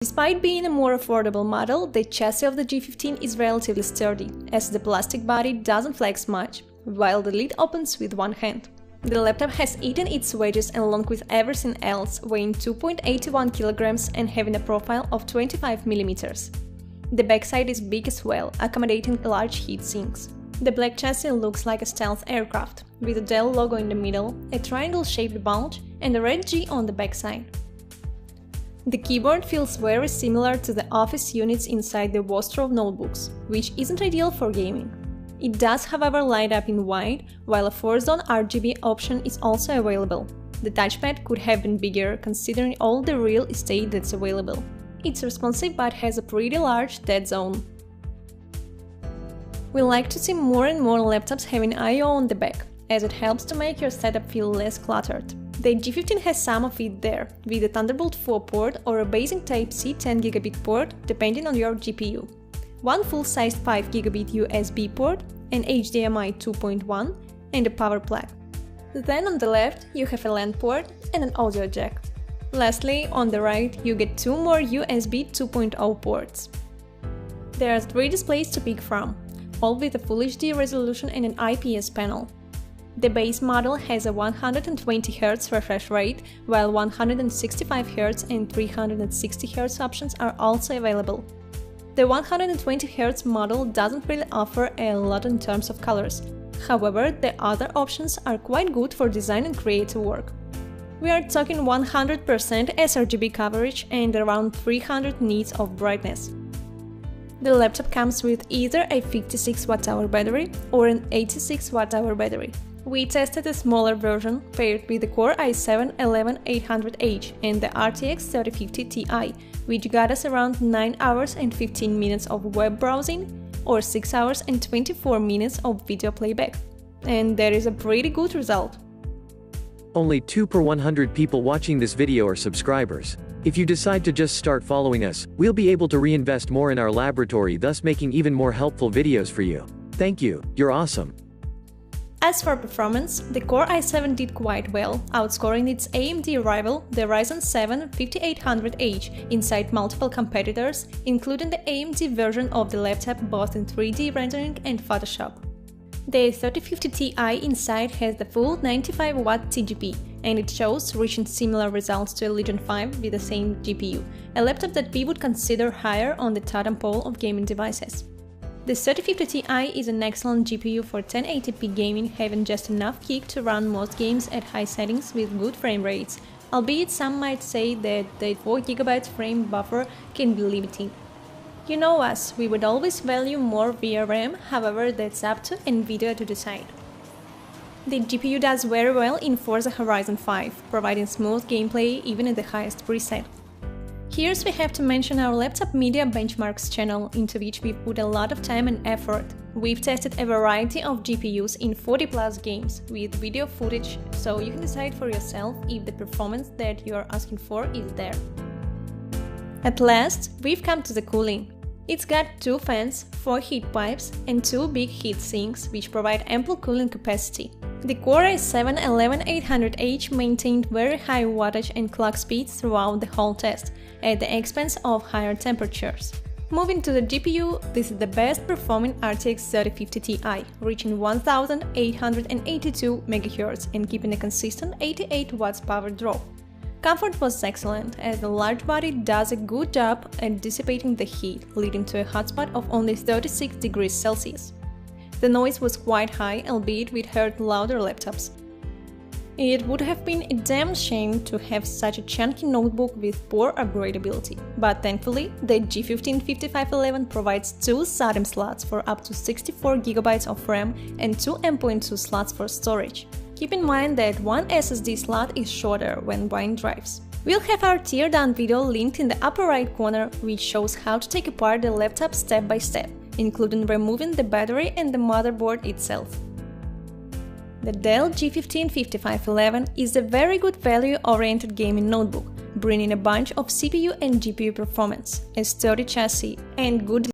Despite being a more affordable model, the chassis of the G15 is relatively sturdy, as the plastic body doesn't flex much, while the lid opens with one hand. The laptop has eaten its wedges along with everything else, weighing 2.81 kg and having a profile of 25 mm. The backside is big as well, accommodating large heat sinks. The black chassis looks like a stealth aircraft, with a Dell logo in the middle, a triangle-shaped bulge, and a red G on the backside. The keyboard feels very similar to the office units inside the Wostrov notebooks, which isn't ideal for gaming. It does, however, light up in white, while a 4-zone RGB option is also available. The touchpad could have been bigger, considering all the real estate that's available. It's responsive but has a pretty large dead zone. We like to see more and more laptops having I/O on the back, as it helps to make your setup feel less cluttered. The G15 has some of it there, with a Thunderbolt 4 port or a basic Type-C 10GB port, depending on your GPU. One full-sized 5GB USB port, an HDMI 2.1, and a power plug. Then on the left, you have a LAN port and an audio jack. Lastly, on the right, you get two more USB 2.0 ports. There are 3 displays to pick from, all with a Full HD resolution and an IPS panel. The base model has a 120Hz refresh rate, while 165Hz and 360Hz options are also available. The 120Hz model doesn't really offer a lot in terms of colors, however, the other options are quite good for design and creative work. We are talking 100% sRGB coverage and around 300 nits of brightness. The laptop comes with either a 56Wh battery or an 86Wh battery. We tested a smaller version paired with the Core i7-11800H and the RTX 3050 Ti, which got us around 9 hours and 15 minutes of web browsing or 6 hours and 24 minutes of video playback. And that is a pretty good result. Only 2 per 100 people watching this video are subscribers. If you decide to just start following us, we'll be able to reinvest more in our laboratory, thus making even more helpful videos for you. Thank you, you're awesome. As for performance, the Core i7 did quite well, outscoring its AMD rival, the Ryzen 7 5800H, inside multiple competitors, including the AMD version of the laptop both in 3D rendering and Photoshop. The 3050 Ti inside has the full 95W TGP, and it shows reaching similar results to a Legion 5 with the same GPU, a laptop that we would consider higher on the totem pole of gaming devices. The 3050 Ti is an excellent GPU for 1080p gaming, having just enough kick to run most games at high settings with good frame rates, albeit some might say that the 4GB frame buffer can be limiting. You know us, we would always value more VRM, however that's up to NVIDIA to decide. The GPU does very well in Forza Horizon 5, providing smooth gameplay even at the highest preset. Here we have to mention our Laptop Media Benchmarks channel, into which we put a lot of time and effort. We've tested a variety of GPUs in 40+ games, with video footage, so you can decide for yourself if the performance that you are asking for is there. At last, we've come to the cooling. It's got 2 fans, 4 heat pipes, and 2 big heat sinks, which provide ample cooling capacity. The Core i7-11800H maintained very high wattage and clock speeds throughout the whole test, at the expense of higher temperatures. Moving to the GPU, this is the best performing RTX 3050 Ti, reaching 1882 MHz and keeping a consistent 88 watts power draw. Comfort was excellent, as the large body does a good job at dissipating the heat, leading to a hotspot of only 36 degrees Celsius. The noise was quite high, albeit we'd heard louder laptops. It would have been a damn shame to have such a chunky notebook with poor upgradeability, but thankfully, the G15 5511 provides 2 SATA slots for up to 64GB of RAM and 2 M.2 slots for storage. Keep in mind that one SSD slot is shorter when buying drives. We'll have our teardown video linked in the upper right corner, which shows how to take apart the laptop step by step, including removing the battery and the motherboard itself. The Dell G15 5511 is a very good value-oriented gaming notebook, bringing a bunch of CPU and GPU performance, a sturdy chassis, and good